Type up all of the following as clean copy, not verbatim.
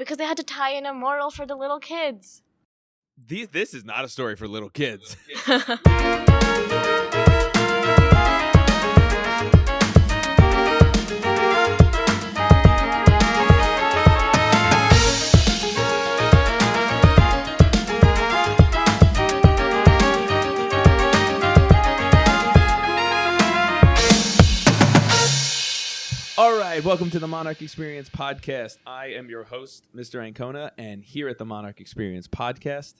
Because they had to tie in a moral for the little kids. This is not a story for little kids. All right, welcome to the Monarch Experience Podcast. I am your host, Mr. Ancona, and here at the Monarch Experience Podcast,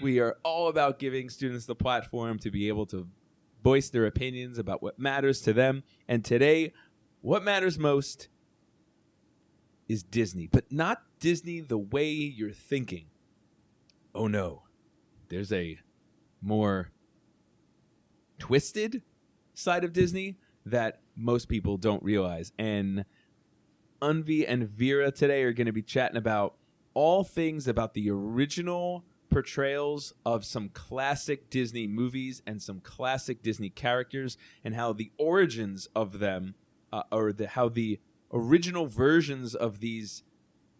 we are all about giving students the platform to be able to voice their opinions about what matters to them. And today, what matters most is Disney, but not Disney the way you're thinking. Oh no, there's a more twisted side of Disney that most people don't realize. And Anvi and Veera today are going to be chatting about all things about the original portrayals of some classic Disney movies and some classic Disney characters, and how the origins of them, how the original versions of these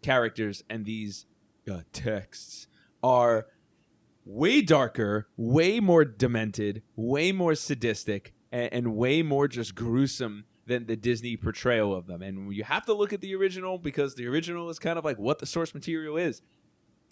characters and these texts are way darker, way more demented, way more sadistic, and way more just gruesome than the Disney portrayal of them. And you have to look at the original because the original is kind of like what the source material is.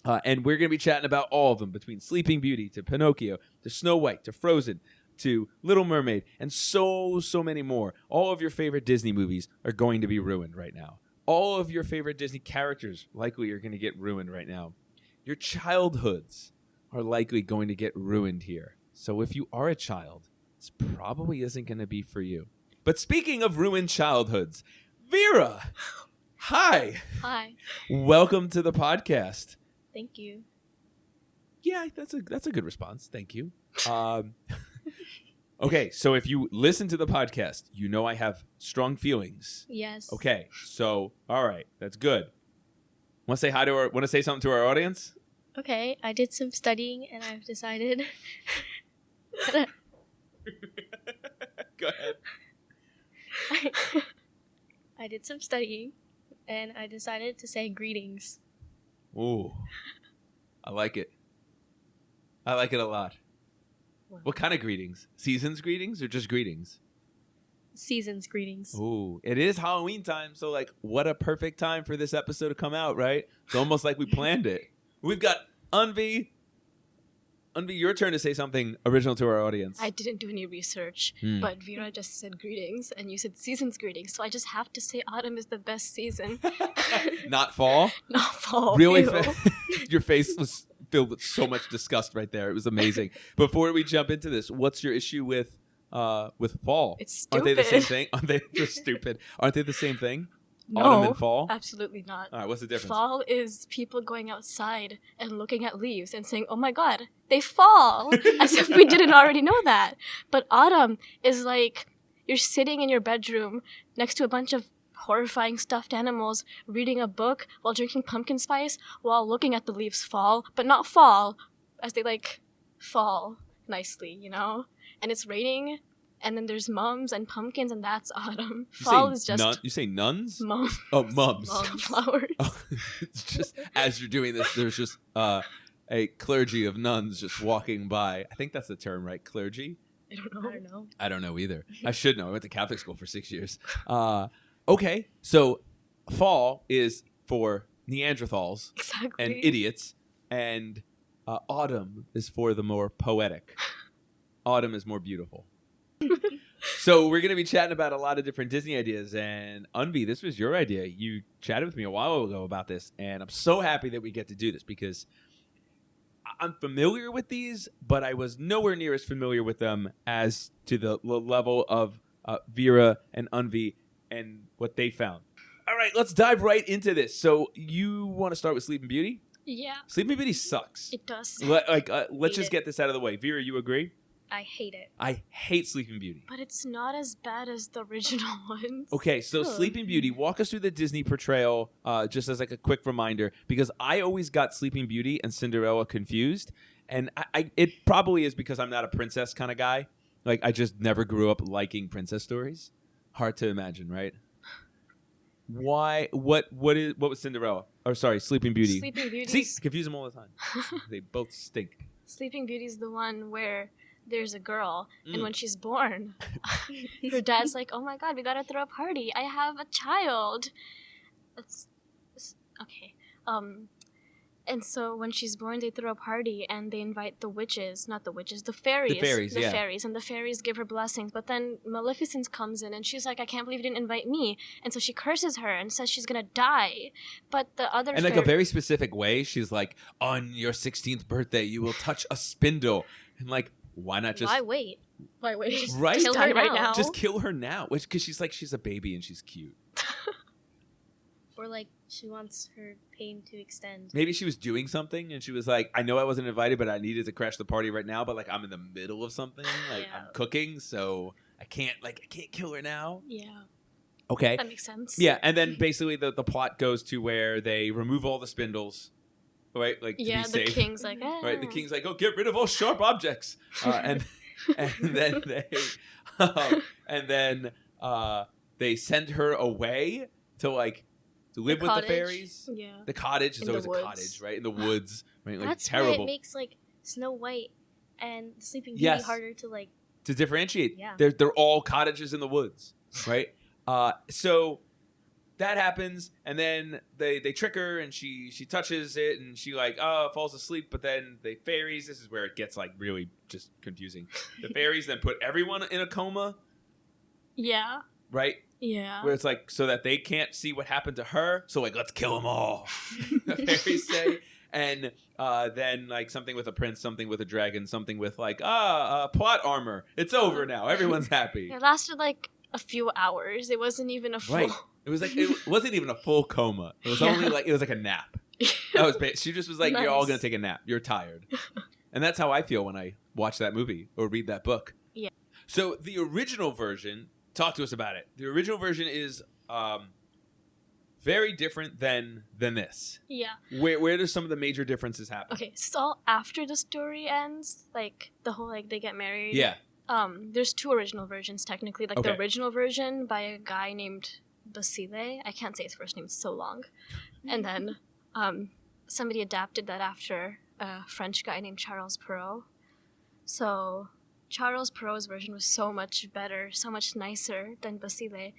And we're going to be chatting about all of them, between Sleeping Beauty to Pinocchio to Snow White to Frozen to Little Mermaid and so many more. All of your favorite Disney movies are going to be ruined right now. All of your favorite Disney characters likely are going to get ruined right now. Your childhoods are likely going to get ruined here. So if you are a child, this probably isn't going to be for you. But speaking of ruined childhoods, Veera, hi. Hi. Welcome to the podcast. Thank you. Yeah, that's a good response. Thank you. Okay, so if you listen to the podcast, you know I have strong feelings. Yes. Okay, so all right, that's good. Want to say hi to our? Want to say something to our audience? Okay, I did some studying and I've decided. Go ahead. I did some studying and I decided to say greetings. Ooh, I like it. I like it a lot. Wow. What kind of greetings? Season's greetings or just greetings? Season's greetings. Ooh, it is Halloween time, so like, what a perfect time for this episode to come out, right? It's almost like we planned it. We've got Anvi. Anvi, your turn to say something original to our audience. I didn't do any research, but Veera just said greetings, and you said season's greetings, so I just have to say autumn is the best season. Not fall? Not fall. Really? Your face was filled with so much disgust right there. It was amazing. Before we jump into this, what's your issue with fall? It's stupid. Aren't they the same thing? They're stupid. Aren't they the same thing? No, autumn and fall? Absolutely not. All right, what's the difference? Fall is people going outside and looking at leaves and saying, oh my god, they fall, as if we didn't already know that. But autumn is like you're sitting in your bedroom next to a bunch of horrifying stuffed animals, reading a book while drinking pumpkin spice while looking at the leaves fall, but not fall as they like fall nicely, you know? And it's raining. And then there's mums and pumpkins, and that's autumn. Fall is just... you say nuns? Mums. Oh, mums. Flowers. Oh, it's just, as you're doing this, there's just a clergy of nuns just walking by. I think that's the term, right? Clergy? I don't know. I don't know either. I should know. I went to Catholic school for 6 years. Okay, so fall is for Neanderthals and idiots, and autumn is for the more poetic. Autumn is more beautiful. So we're going to be chatting about a lot of different Disney ideas, and Anvi, this was your idea. You chatted with me a while ago about this, and I'm so happy that we get to do this because I'm familiar with these, but I was nowhere near as familiar with them as to the level of Veera and Anvi and what they found. All right, let's dive right into this. So you want to start with Sleeping Beauty? Yeah. Sleeping Beauty sucks. It does. Let's just get this out of the way. Veera, you agree? I hate it. I hate Sleeping Beauty. But it's not as bad as the original ones. Okay, so Sleeping Beauty, walk us through the Disney portrayal just as like a quick reminder, because I always got Sleeping Beauty and Cinderella confused, and it probably is because I'm not a princess kind of guy. Like, I just never grew up liking princess stories. Hard to imagine, right? Why? What was Cinderella? Or sorry, Sleeping Beauty. Sleeping Beauty. See, confuse them all the time. They both stink. Sleeping Beauty is the one where there's a girl, and Mm. when she's born, her dad's like, "Oh my God, we gotta throw a party. I have a child." That's okay. And so when she's born, they throw a party and they invite the witches, not the witches, the fairies. The fairies, yeah. Fairies, and the fairies give her blessings. But then Maleficent comes in and she's like, "I can't believe you didn't invite me." And so she curses her and says she's gonna die. But the other And like a very specific way, she's like, "On your 16th birthday, you will touch a spindle." And like, why not just Why wait? Just Right? kill her Die right now. now. just kill her now? Which because she's a baby and she's cute. Or like she wants her pain to extend. Maybe she was doing something and she was like, "I know I wasn't invited, but I needed to crash the party right now. But like, I'm in the middle of something. Like, Yeah. I'm cooking, so I can't kill her now." Yeah, Okay. that makes sense. Yeah, and then basically the plot goes to where they remove all the spindles, right? Like to Yeah, be the safe. king's like, Right, the king's like, "Oh, get rid of all sharp objects," and then they send her away to like to live with the cottage. fairies. Yeah. The cottage is In the always a woods. cottage, right? In the woods, right? Like That's why terrible it makes like Snow White and Sleeping Beauty Yes. harder to like. to differentiate. Yeah. They're all cottages in the woods, right? So that happens, and then they trick her, and she touches it, and she like falls asleep. But then the fairies, this is where it gets like really just confusing. The fairies then put everyone in a coma, Yeah. right? Yeah. Where it's like so that they can't see what happened to her. So like, let's kill them all. The fairies say. And then like something with a prince, something with a dragon, something with like plot armor. It's over now. Everyone's happy. It lasted like a few hours. It wasn't even a full. Right. It was like it wasn't even a full coma. It was only like it was like a nap. That was she just was like, "You're all Nice. gonna take a nap. You're tired." And that's how I feel when I watch that movie or read that book. Yeah. So the original version, talk to us about it. The original version is very different than this. Yeah. Where does some of the major differences happen? Okay, so it's all after the story ends. Like the whole like they get married. Yeah. There's two original versions technically. Like Okay. the original version by a guy named Basile. I can't say his first name, it's so long. And then somebody adapted that after a French guy named Charles Perrault. So Charles Perrault's version was so much better, so much nicer than Basile.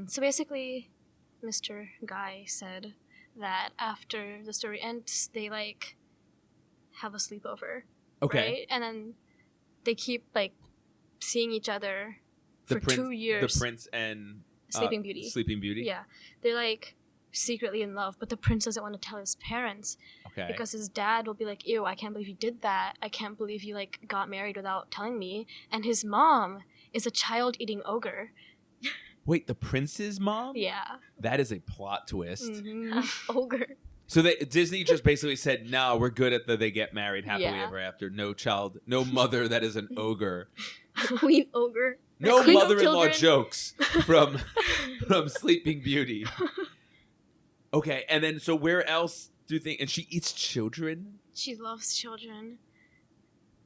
So basically, Mr. Guy said that after the story ends, they like have a sleepover, Okay. right? And then they keep like seeing each other for 2 years. The prince and Sleeping Beauty. Sleeping Beauty. Yeah, they're like secretly in love, but the prince doesn't want to tell his parents Okay. because his dad will be like, "Ew, I can't believe you did that. I can't believe you like got married without telling me." And his mom is a child-eating ogre. Wait, the prince's mom? Yeah. That is a plot twist. Mhm. Ogre. So Disney just basically said, "No, we're good at they get married happily Yeah. ever after. No child, no mother that is an ogre. Queen Ogre. No Queen of mother-in-law children. jokes from Sleeping Beauty." Okay, and then so where else do you think? And she eats children. She loves children.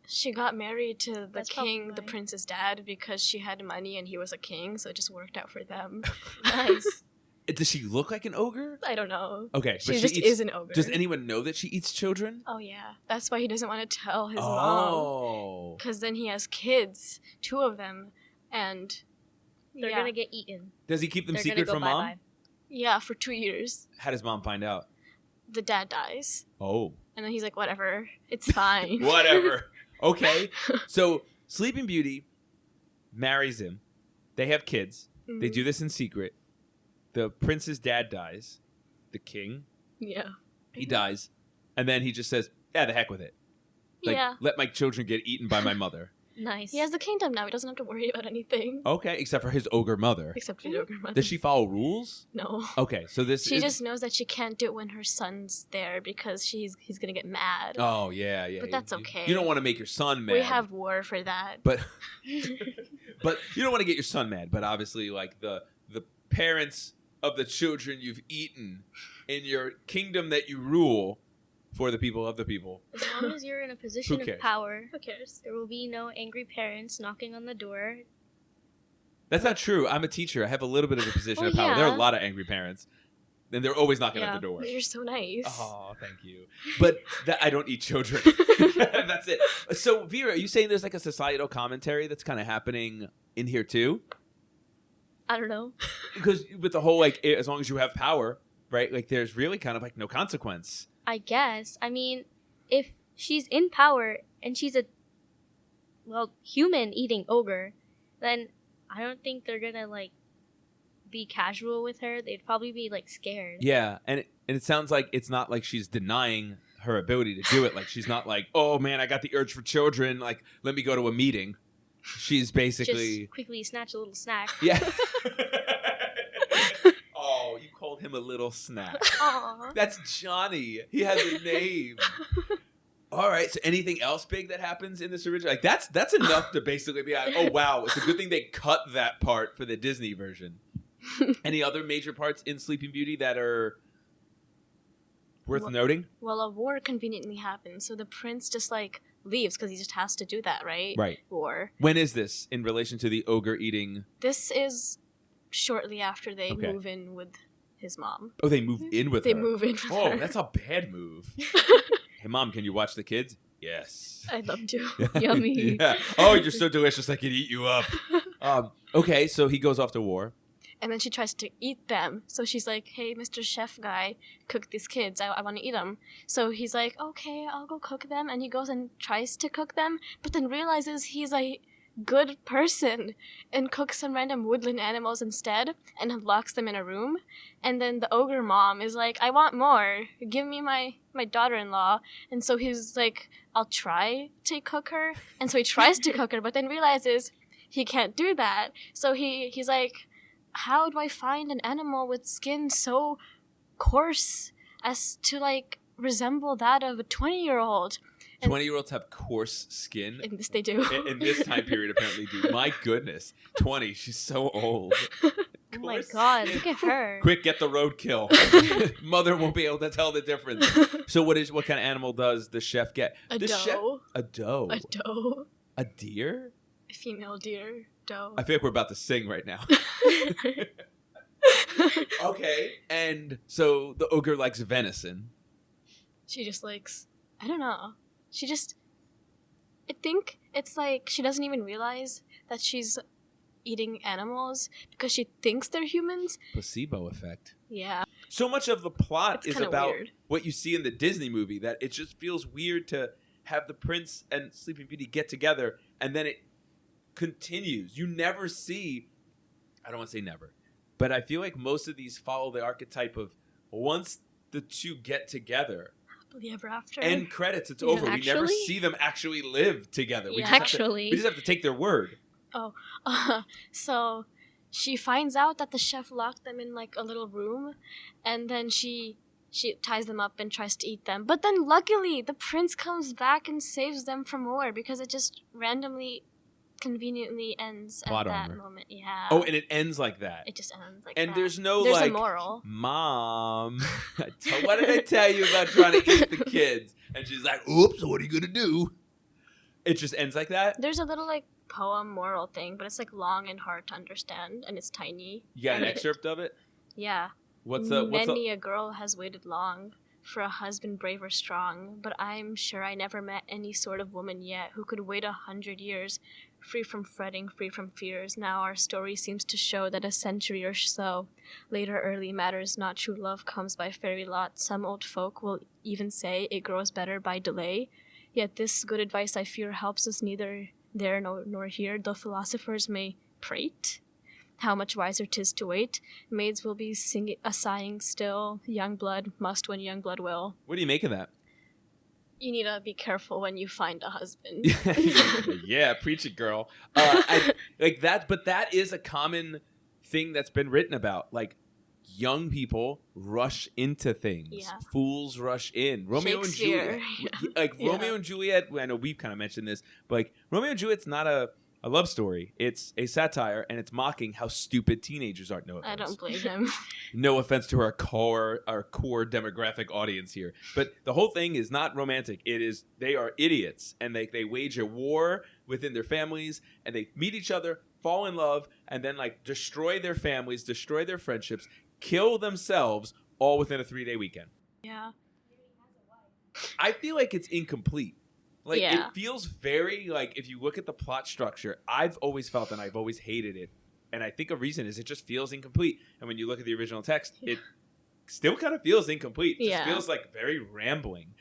She got married to the That's king, probably the why. prince's dad, because she had money and he was a king, so it just worked out for them. Nice. Does she look like an ogre? I don't know. Okay, She but just eats, is an ogre. Does anyone know that she eats children? Oh yeah, that's why he doesn't want to tell his mom. Oh. Because then he has kids, 2 of them, and They're yeah, gonna get eaten. Does he keep them They're secret gonna go from mom? bye-bye. yeah, for 2 years. How does mom find out? The dad dies, Oh. and then he's like, "Whatever, it's fine." Whatever. Okay. So Sleeping Beauty marries him. They have kids. They Mhm. do this in secret. The prince's dad dies. The king. Yeah. He dies. And then he just says, "Yeah, the heck with it. Like, Yeah. let my children get eaten by my mother." Nice. He has the kingdom now. He doesn't have to worry about anything. Okay, except for his ogre mother. Except for the ogre mother. Does she follow rules? No. Okay, so this She is... just knows that she can't do it when her son's there because he's gonna get mad. Oh, yeah, yeah. But that's You- okay. You don't want to make your son mad. We have war for that. But but you don't want to get your son mad. But obviously, like the parents of the children you've eaten in your kingdom that you rule for the people of the people. As long as you're in a position Who of cares? power, Who cares? there will be no angry parents knocking on the door. That's not true. I'm a teacher. I have a little bit of a position of power. yeah. There are a lot of angry parents. And they're always knocking at the door. You're so nice. Oh, thank you. But I don't eat children. That's it. So, Veera, are you saying there's like a societal commentary that's kind of happening in here too? I don't know. Because with the whole, like, as long as you have power, right? Like, there's really kind of like no consequence. I guess. I mean, if she's in power and she's a, human eating ogre, then I don't think they're gonna, like, be casual with her. They'd probably be, like, scared. Yeah, and it sounds like it's not like she's denying her ability to do it. Like, she's not like, oh, man, I got the urge for children. Like, let me go to a meeting. She's basically... Just quickly snatch a little snack. Yeah. Oh, you called him a little snack. Aww. That's Johnny. He has a name. All right. So anything else big that happens in this original? Like that's enough to basically be like, oh wow, it's a good thing they cut that part for the Disney version. Any other major parts in Sleeping Beauty that are worth noting? Well, a war conveniently happens, so the prince just like leaves because he just has to do that, right? Right. War. When is this in relation to the ogre eating? This is shortly after they Okay. move in with his mom. Oh, they move in with They her. move in with Oh, her. that's a bad move. Hey, Mom, can you watch the kids? Yes. I'd love to. Yummy. Yeah. Oh, you're so delicious. I could eat you up. Okay, so he goes off to war. And then she tries to eat them. So she's like, hey, Mr. Chef guy, cook these kids. I want to eat them. So he's like, okay, I'll go cook them. And he goes and tries to cook them, but then realizes he's a good person and cooks some random woodland animals instead and locks them in a room. And then the ogre mom is like, I want more. Give me my daughter-in-law. And so he's like, I'll try to cook her. And so he tries to cook her, but then realizes he can't do that. So he's like, how do I find an animal with skin so coarse as to, like, resemble that of a 20-year-old? 20-year-olds have coarse skin. In this they do. In this time period, apparently, do. My goodness. 20. She's so old. Oh my god, look at her. Quick, get the roadkill. Mother won't be able to tell the difference. So what kind of animal does the chef get? A The doe. A doe? A doe. A deer? A female deer. Doe. I feel like we're about to sing right now. Okay. And so the ogre likes venison. She just likes, I don't know. I think it's like she doesn't even realize that she's eating animals because she thinks they're humans. Placebo effect. Yeah. So much of the plot It's is kinda about weird. what you see in the Disney movie that it just feels weird to have the prince and Sleeping Beauty get together and then it continues. You never see, I don't want to say never, but I feel like most of these follow the archetype of once the two get together, Happily ever after. end credits, it's Yeah. over. We never Actually? see them actually live together. We Yeah. Actually. we just have to take their word. So she finds out that the chef locked them in like a little room, and then she ties them up and tries to eat them. But then luckily the prince comes back and saves them from war because it just randomly, conveniently ends Plot at that armor. moment. Yeah. Oh, and it ends like that. It just ends like And that. there's no There's like, a moral. Mom, what did I tell you about trying to eat the kids? And she's like, oops, what are you going to do? It just ends like that? There's a little like poem moral thing, but it's like long and hard to understand, and it's tiny. You got I an made it. excerpt of it? Yeah. What's Many a girl has waited long for a husband brave or strong, but I'm sure I never met any sort of woman yet who could wait 100 years, free from fretting, free from fears. Now our story seems to show that a century or so later early matters not. True love comes by fairy lot. Some old folk will even say it grows better by delay. Yet this good advice I fear helps us neither there nor here, though philosophers may prate. How much wiser 'tis to wait. Maids will be sighing still. Young blood must when young blood will. What do you make of that? You need to be careful when you find a husband. Yeah, preach it, girl. Like that, but that is a common thing that's been written about. Like, young people rush into things. Yeah. Fools rush in. Romeo and Juliet. Shakespeare. Like, Yeah. Romeo and Juliet, I know we've kind of mentioned this, but like, Romeo and Juliet's not a love story. It's a satire, and it's mocking how stupid teenagers are. No offense. I don't blame him. No offense to our core demographic audience here, but the whole thing is not romantic. It is, they are idiots, and they wage a war within their families, and they meet each other fall in love and then like destroy their families, destroy their friendships, kill themselves all within a 3-day weekend. Yeah. I feel like it's incomplete. Like Yeah. it feels very like if you look at the plot structure, I've always felt and I've always hated it. And I think a reason is it just feels incomplete. And when you look at the original text, it still kind of feels incomplete. It just feels like very rambling.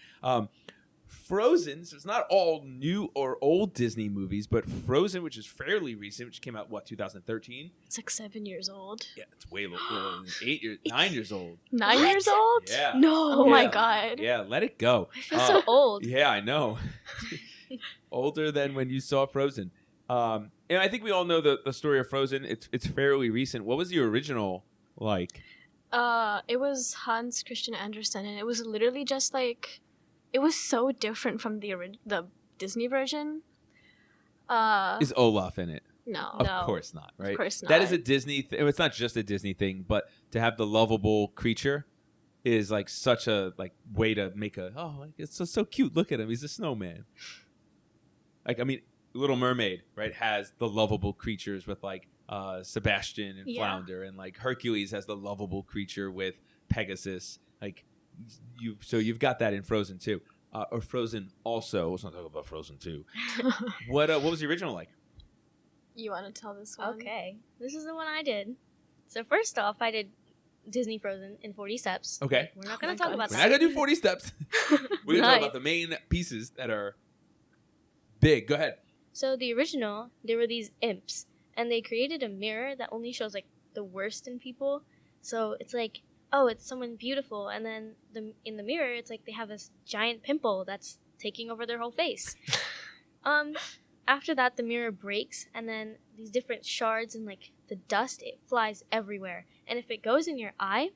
Frozen, so it's not all new or old Disney movies, but Frozen, which is fairly recent, which came out, 2013? It's like 7 years old. Yeah, it's way older. 9 years old. 9 years old? Yeah. No. Oh my God. Yeah, let it go. I feel so old. Yeah, I know. Older than when you saw Frozen. And I think we all know the story of Frozen. It's fairly recent. What was the original like? It was Hans Christian Andersen, and it was literally just like, it was so different from the Disney version. Is Olaf in it? No. Of course not, right? Of course not. That is a Disney it's not just a Disney thing, but to have the lovable creature is like such a like way to make like it's so cute. Look at him. He's a snowman. Like, I mean, Little Mermaid, right, has the lovable creatures with like Sebastian and Flounder, and like Hercules has the lovable creature with Pegasus. Like you've got that in Frozen too, or Frozen also. Let's not talk about Frozen 2. What was the original like? You want to tell this one? Okay, this is the one I did. So first off, I did Disney Frozen in 40 steps. Okay, We're not going my to talk God. about we're that. not gonna do 40 steps. We're gonna talk Nice. about the main pieces that are big. Go ahead. So the original, there were these imps, and they created a mirror that only shows like the worst in people. So it's like, oh, it's someone beautiful, and then in the mirror, it's like they have this giant pimple that's taking over their whole face. After that, the mirror breaks, and then these different shards and like the dust, it flies everywhere. And if it goes in your eye,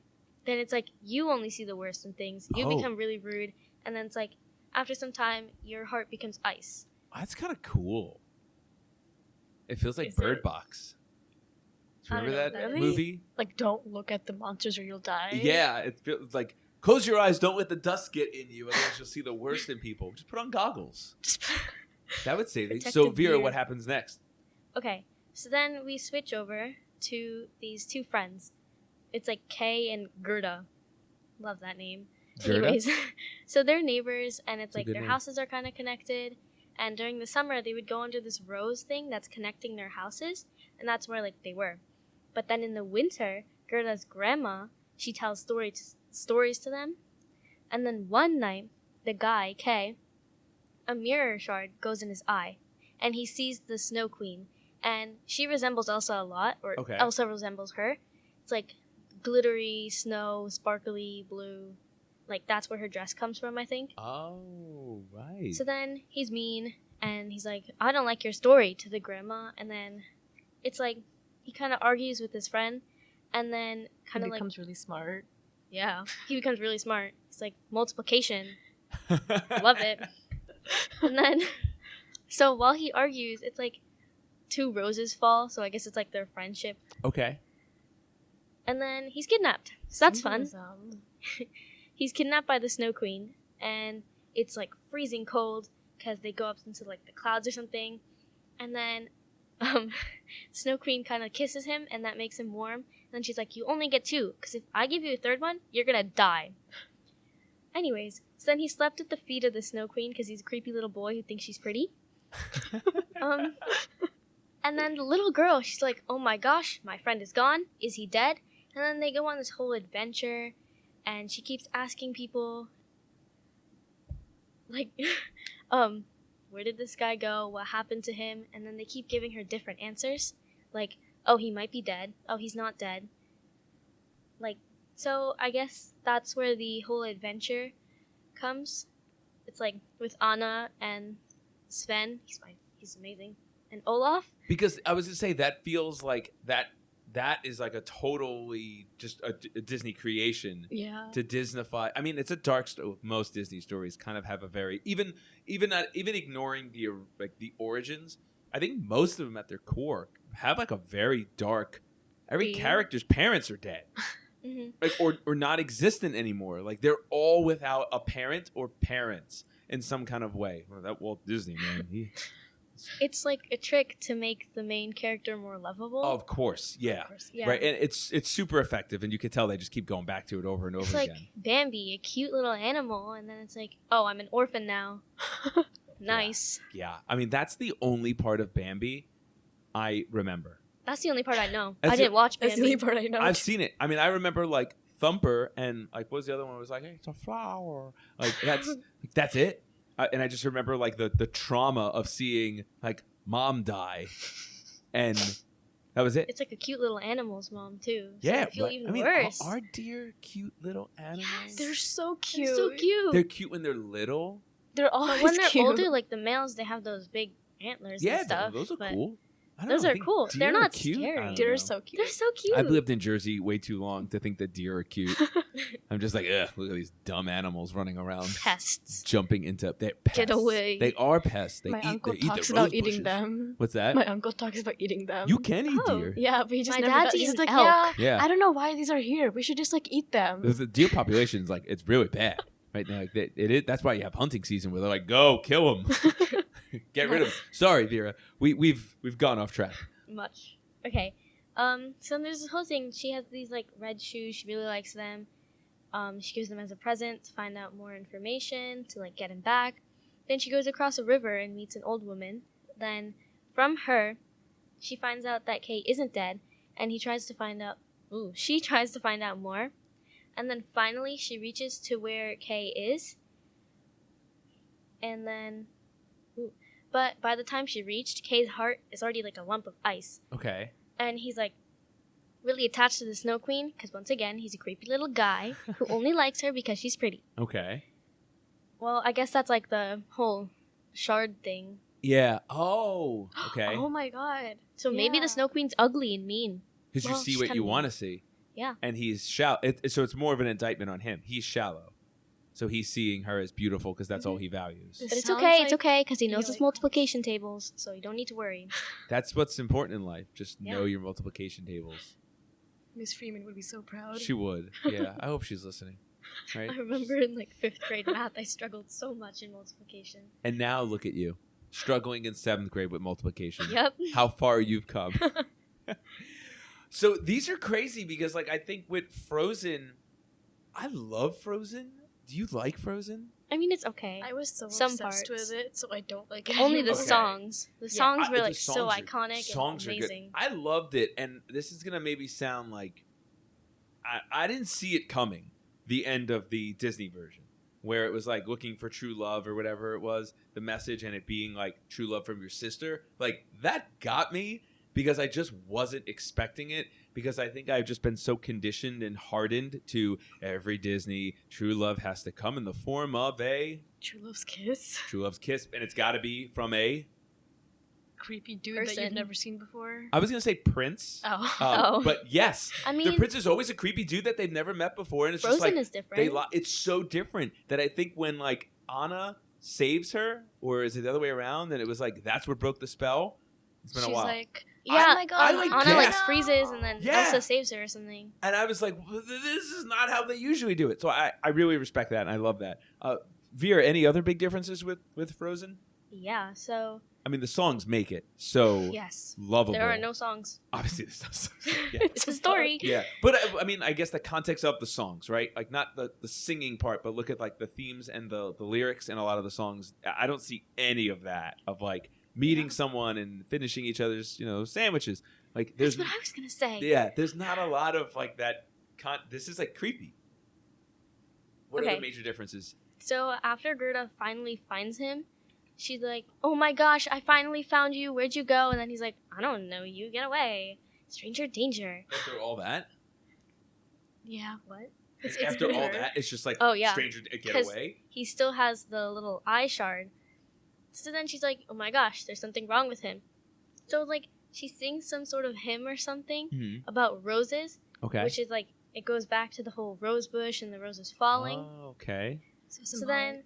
then it's like you only see the worst in things. You Oh. become really rude, and then it's like after some time, your heart becomes ice. That's kind of cool. It feels like Is Bird it? Box. Do you I don't remember know that what that is. movie? Like, don't look at the monsters or you'll die. Yeah, it feels like close your eyes, don't let the dust get in you, otherwise you'll see the worst in people. Just put on goggles. Just That would save you. So Protective Vera, gear. what happens next? Okay, so then we switch over to these two friends. It's like Kay and Gerda. Love that name. Gerda? Anyways, so they're neighbors, and it's a like good their name. houses are kind of connected. And during the summer, they would go under this rose thing that's connecting their houses, and that's where like they were. But then in the winter, Gerda's grandma, she tells stories to them. And then one night, the guy, Kay, a mirror shard goes in his eye, and he sees the Snow Queen, and she resembles Elsa a lot, or Okay. Elsa resembles her. It's like glittery snow, sparkly blue. Like that's where her dress comes from, I think. Oh, right. So then he's mean, and he's like, I don't like your story to the grandma. And then it's like he kind of argues with his friend, and then kind of like, becomes really smart. yeah, he becomes really smart. It's like multiplication. Love it. And then, so while he argues, it's like 2 roses fall. So I guess it's like their friendship. Okay. And then he's kidnapped. So that's fun. Symbolism. He's kidnapped by the Snow Queen, and it's like freezing cold because they go up into like the clouds or something. And then Snow Queen kind of kisses him, and that makes him warm. And then she's like, you only get 2, because if I give you a 3rd one, you're gonna die. Anyways, so then he slept at the feet of the Snow Queen because he's a creepy little boy who thinks she's pretty. And then the little girl, she's like, oh my gosh, my friend is gone. Is he dead? And then they go on this whole adventure, and she keeps asking people, like, where did this guy go? What happened to him? And then they keep giving her different answers. Like, oh, he might be dead. Oh, he's not dead. Like, so I guess that's where the whole adventure comes. It's like with Anna and Sven. He's fine. He's amazing. And Olaf. Because I was going to say that feels like that is like a totally just a Disney creation. Yeah. To Disneyfy. I mean, it's a dark story. Most Disney stories kind of have a very even ignoring the origins. I think most of them at their core have like a very dark. Every Yeah. character's parents are dead, Mm-hmm. like or not existent anymore. Like they're all without a parent or parents in some kind of way. Well, that Walt Disney man, It's like a trick to make the main character more lovable. Of course, yeah. Yeah. Right, and it's super effective, and you can tell they just keep going back to it over and over It's again. like Bambi, a cute little animal, and then it's like, oh, I'm an orphan now. Nice. Yeah, I mean that's the only part of Bambi I remember. That's the only part I know. That's I didn't watch That's the Bambi. only part I know. I've seen it. I mean, I remember like Thumper and like what was the other one? It was like, hey, it's a flower. Like that's it. And I just remember like the trauma of seeing like mom die, and that was it. It's like a cute little animal's mom too. So Yeah, I feel but, even I mean, worse. Are deer cute little animals? Yes. They're so cute. They're so cute. They're cute when they're little. They're always But when they're cute. older, like the males, they have those big antlers Yeah, and stuff. those are but cool. I don't those know, I are think cool. They're deer are not cute. scary. I don't They're know. so cute. They're so cute. I've lived in Jersey way too long to think that deer are cute. I'm just like, ugh, look at these dumb animals running around, Pests. jumping into they're pests. Get away. They are pests. They My eat. uncle They eat talks the about rose eating bushes. them. What's that? My uncle talks about eating them. You can eat Oh. deer. Yeah, but he just My never dad's does. He's eating like, elk. Yeah. I don't know why these are here. We should just like eat them. The deer population is like it's really bad right now. Like it is. That's why you have hunting season where they're like, go kill them, get rid of them. Sorry, Vera. We've gone off track. Much. Okay. So there's this whole thing. She has these like red shoes. She really likes them. She gives them as a present to find out more information to like get him back. Then she goes across a river and meets an old woman. Then from her, she finds out that Kay isn't dead, and he tries to find out. She tries to find out more, and then finally she reaches to where Kay is. And then, but by the time she reached, Kay's heart is already like a lump of ice. Okay. And he's like really attached to the Snow Queen because once again he's a creepy little guy who only likes her because she's pretty. Okay. Well, I guess that's like the whole shard thing. Yeah. Oh. Okay. Oh my god. So maybe Yeah. the Snow Queen's ugly and mean. Because Well, you see she's what kinda you mean. want to see. Yeah. And he's shallow. So it's more of an indictment on him. He's shallow. So he's seeing her as beautiful because that's all he values. This But it's sounds okay. like- It's okay because he knows Yeah, his multiplication tables, so you don't need to worry. That's what's important in life. Just Yeah. know your multiplication tables. Miss Freeman would be so proud. She would. Yeah. I hope she's listening. Right. I remember in like 5th grade math, I struggled so much in multiplication. And now look at you, struggling in 7th grade with multiplication. Yep. How far you've come. So these are crazy because, like, I think with Frozen, I love Frozen. Do you like Frozen? I mean, it's okay. I was so Some obsessed parts. with it, so I don't like it. Only the Okay. songs. The Yeah, songs were The like so songs are- iconic songs and are good. amazing. I loved it, and this is gonna maybe sound like I didn't see it coming. The end of the Disney version, where it was like looking for true love or whatever it was, the message, and it being like true love from your sister, like that got me because I just wasn't expecting it. Because I think I've just been so conditioned and hardened to every Disney true love has to come in the form of a True Love's Kiss. true love's kiss, and it's got to be from a. Creepy dude that Person. you've never seen before. I was gonna say Prince. Oh. Oh. But yes, I the mean, Prince is always a creepy dude that they've never met before, and it's Frozen just like is different. it's so different that I think when like Anna saves her, or is it the other way around? And it was like that's what broke the spell. It's been She's a while, like, Yeah, oh my god, I like Anna like guess. freezes and then Yeah. Elsa saves her or something. and I was like, well, this is not how they usually do it. So I really respect that, and I love that. Vera, any other big differences with Frozen? Yeah, so I mean, the songs make it so yes. lovable. There are no songs. Obviously, there's no songs. Yeah. It's a story. Yeah, but I mean, I guess the context of the songs, right? Like not the singing part, but look at like the themes and the lyrics in a lot of the songs. I don't see any of that of like meeting someone and finishing each other's sandwiches. Like there's That's what I was gonna say. yeah, there's not a lot of like that. This is like creepy. What are Okay. the major differences? So after Gerda finally finds him, she's like, "Oh my gosh, I finally found you. Where'd you go?" And then he's like, "I don't know you. Get away, stranger danger." After all that, yeah. What? It's after all weird. that, it's just like Oh, yeah. stranger get 'Cause- away. He still has the little eye shard. So then she's like, "Oh my gosh, there's something wrong with him." So like she sings some sort of hymn or something Mm-hmm. about roses, Okay. which is like it goes back to the whole rose bush and the roses falling. Oh, okay. So then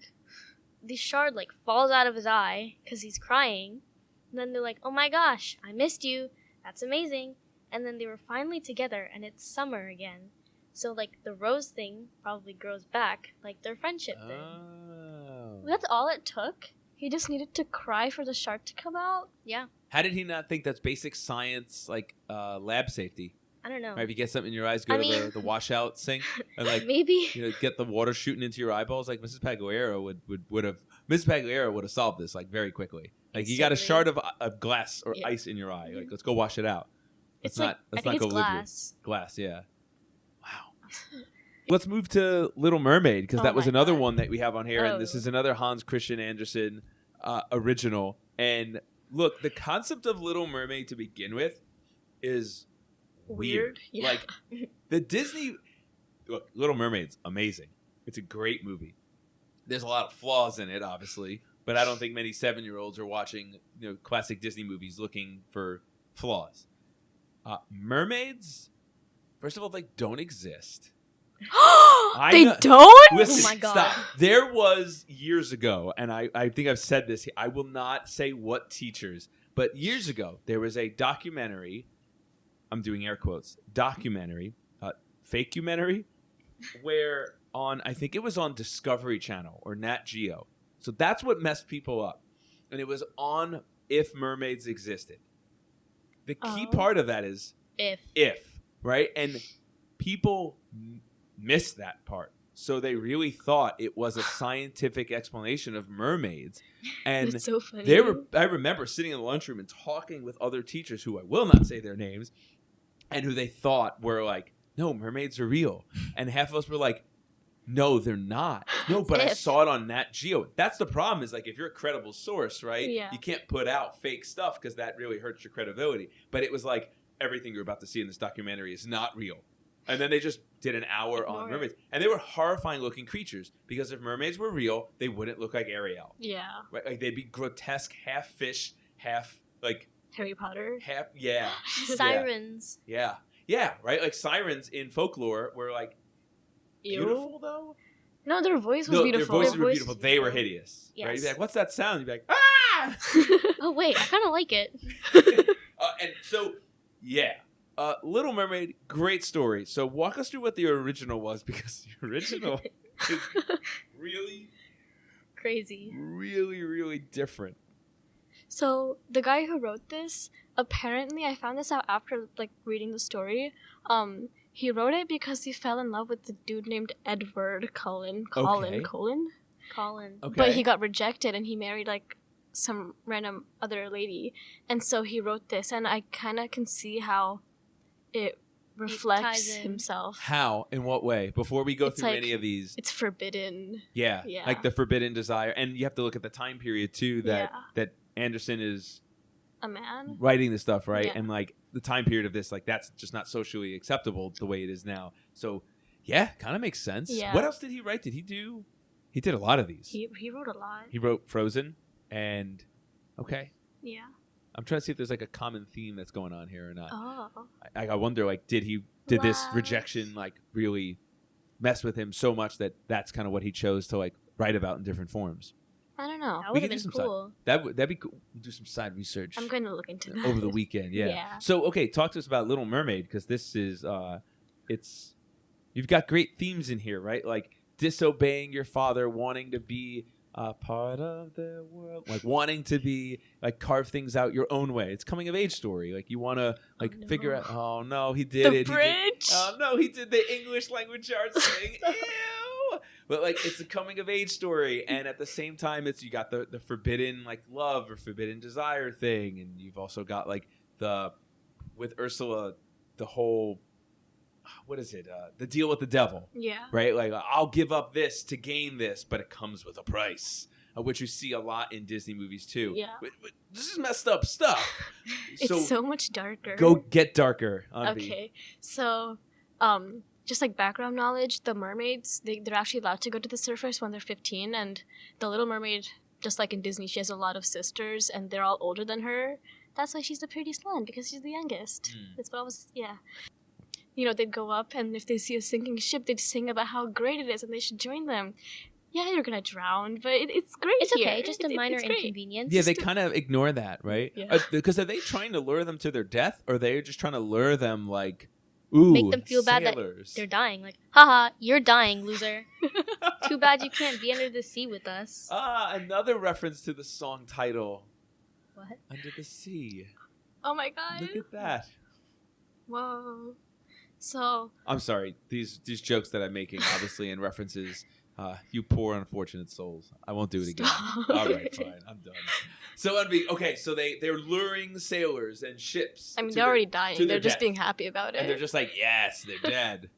the shard like falls out of his eye because he's crying. And then they're like, "Oh my gosh, I missed you. That's amazing." And then they were finally together, and it's summer again. So like the rose thing probably grows back, like their friendship did. Oh. That's all it took. He just needed to cry for the shark to come out. Yeah. How did he not think that's basic science, like lab safety? I don't know. Right, if you get something in your eyes, go to the washout sink and like maybe get the water shooting into your eyeballs. Like Mrs. Pagliaro would have. Mrs. Pagliaro would have solved this like very quickly. Like you got a shard of glass or ice in your eye. Like let's go wash it out. Let's not go live glass. here. Glass, yeah. Wow. Let's move to Little Mermaid because that was another one that we have on here, and this is another Hans Christian Andersen original. And look, the concept of Little Mermaid to begin with is weird. Yeah. Like the Disney, look, Little Mermaid's amazing. It's a great movie. There's a lot of flaws in it, obviously, but I don't think many 7-year-olds are watching classic Disney movies looking for flaws. Mermaids, first of all, they don't exist. They don't? Listen, oh my God. Stop. There was years ago, and I think I've said this. I will not say what teachers, but years ago, there was a documentary. I'm doing air quotes. Documentary, fake-umentary, where I think it was on Discovery Channel or Nat Geo. So that's what messed people up. And it was on if mermaids existed. The key part of that is if, right? And people missed that part. So they really thought it was a scientific explanation of mermaids. And it's so funny. I remember sitting in the lunchroom and talking with other teachers who I will not say their names and who they thought were like, no, mermaids are real. And half of us were like, no, they're not. No, but I saw it on Nat Geo. That's the problem is like if you're a credible source, right? Yeah. You can't put out fake stuff because that really hurts your credibility. But it was like everything you're about to see in this documentary is not real. And then they just did an hour on mermaids. And they were horrifying looking creatures because if mermaids were real, they wouldn't look like Ariel. Yeah. Right? Like they'd be grotesque, half fish, half like Harry Potter. Sirens. Yeah. Yeah, right? Like sirens in folklore were like beautiful though? No, their voice was beautiful. Their voices were beautiful. They were hideous. Yes. Right? You'd be like, what's that sound? You'd be like, ah! Oh, wait. I kind of like it. And so, yeah. Little Mermaid, great story. So walk us through what the original was because the original is really crazy. Really, really different. So the guy who wrote this, apparently I found this out after like reading the story. He wrote it because he fell in love with the dude named Edward Cullen. Okay. Colin. Okay. But he got rejected and he married like some random other lady. And so he wrote this and I kind of can see how it reflects himself. How? In what way? Before we go through like, any of these. It's forbidden. Yeah. Like the forbidden desire. And you have to look at the time period too that Anderson is a man writing this stuff, right? Yeah. And like the time period of this, like that's just not socially acceptable the way it is now. So yeah, kind of makes sense. Yeah. What else did he write? He did a lot of these. He wrote a lot. He wrote Frozen and Yeah. I'm trying to see if there's like a common theme that's going on here or not. Oh. I wonder like did this rejection like really mess with him so much that that's kind of what he chose to like write about in different forms. I don't know. That would have been cool. That'd be cool. We'll do some side research. I'm going to look into that over the weekend. Yeah. So okay, talk to us about Little Mermaid because this is you've got great themes in here, right? Like disobeying your father, wanting to be a part of the world, like wanting to be like carve things out your own way. It's coming of age story. Like you want to figure out. Oh no, he did the it. Bridge. Oh no, he did the English language arts thing. Ew. But like it's a coming of age story, and at the same time, it's you got the forbidden like love or forbidden desire thing, and you've also got like with Ursula the whole what is it? The deal with the devil. Yeah. Right? Like I'll give up this to gain this, but it comes with a price, which you see a lot in Disney movies too. Yeah. But this is messed up stuff. It's so much darker. Go get darker. Anvi. Okay. So, just like background knowledge, the mermaids, they're actually allowed to go to the surface when they're 15, and the Little Mermaid, just like in Disney, she has a lot of sisters, and they're all older than her. That's why she's the prettiest one, because she's the youngest. That's what I was, You know, they'd go up, and if they see a sinking ship, they'd sing about how great it is, and they should join them. Yeah, you're gonna drown, but it's great. It's here. okay, just a minor inconvenience. Yeah, they kind of ignore that, right? Yeah. Because are they trying to lure them to their death, or are they just trying to lure them like Ooh, make them feel bad that sailors. they're dying. Like, haha, you're dying, loser. Too bad you can't be under the sea with us. Another reference to the song title. What? Under the Sea. Oh my god. Look at that. Whoa. So I'm sorry. These jokes that I'm making, obviously, in references, you poor unfortunate souls. I won't do it again. Stop. All right, fine. I'm done. So, Anvi, okay, so they're luring sailors and ships. I mean, to they're their- already to dying. their They're just death. being happy about it. And they're just like, yes, they're dead.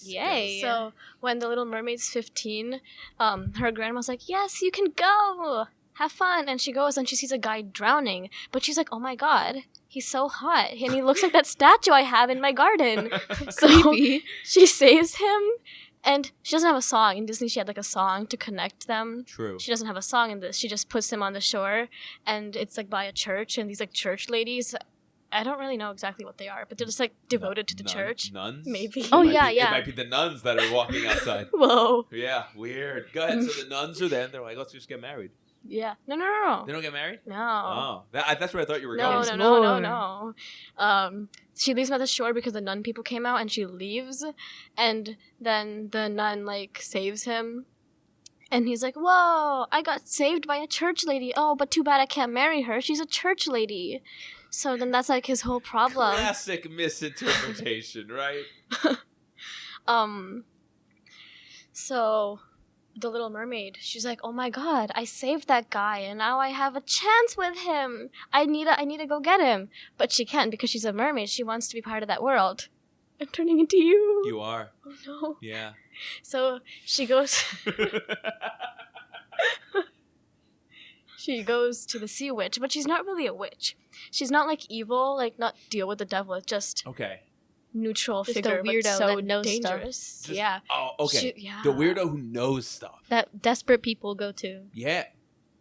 Yay. So when the Little Mermaid's 15, her grandma's like, yes, you can go. Have fun. And she goes and she sees a guy drowning. But she's like, oh my god, he's so hot. And he looks like that statue I have in my garden. So she saves him. And she doesn't have a song. In Disney, she had like a song to connect them. True. She doesn't have a song in this. She just puts him on the shore. And it's like by a church. And these like church ladies, I don't really know exactly what they are, but they're just like devoted to the church. Nuns? Maybe. Oh, It might yeah. It might be the nuns that are walking outside. Whoa. Yeah, weird. Go ahead. So the nuns are there, and they're like, let's just get married. Yeah. No. They don't get married? No. Oh. That's where I thought you were No, going. no. She leaves him at the shore because the nun people came out and she leaves. And then the nun, like, saves him. And he's like, whoa, I got saved by a church lady. Oh, but too bad I can't marry her. She's a church lady. So then that's, like, his whole problem. Classic misinterpretation, right? So the Little Mermaid, she's like, oh my god, I saved that guy and now I have a chance with him. I need to go get him. But she can't because she's a mermaid. She wants to be part of that world. I'm turning into you. You are. Oh no. Yeah. So she goes she goes to the sea witch, but she's not really a witch. She's not like evil, like not deal with the devil. It's just Okay. neutral Just a figure, weirdo but so that knows stuff. dangerous. Just- Yeah. Oh, okay. Yeah. The weirdo who knows stuff. That desperate people go to. Yeah.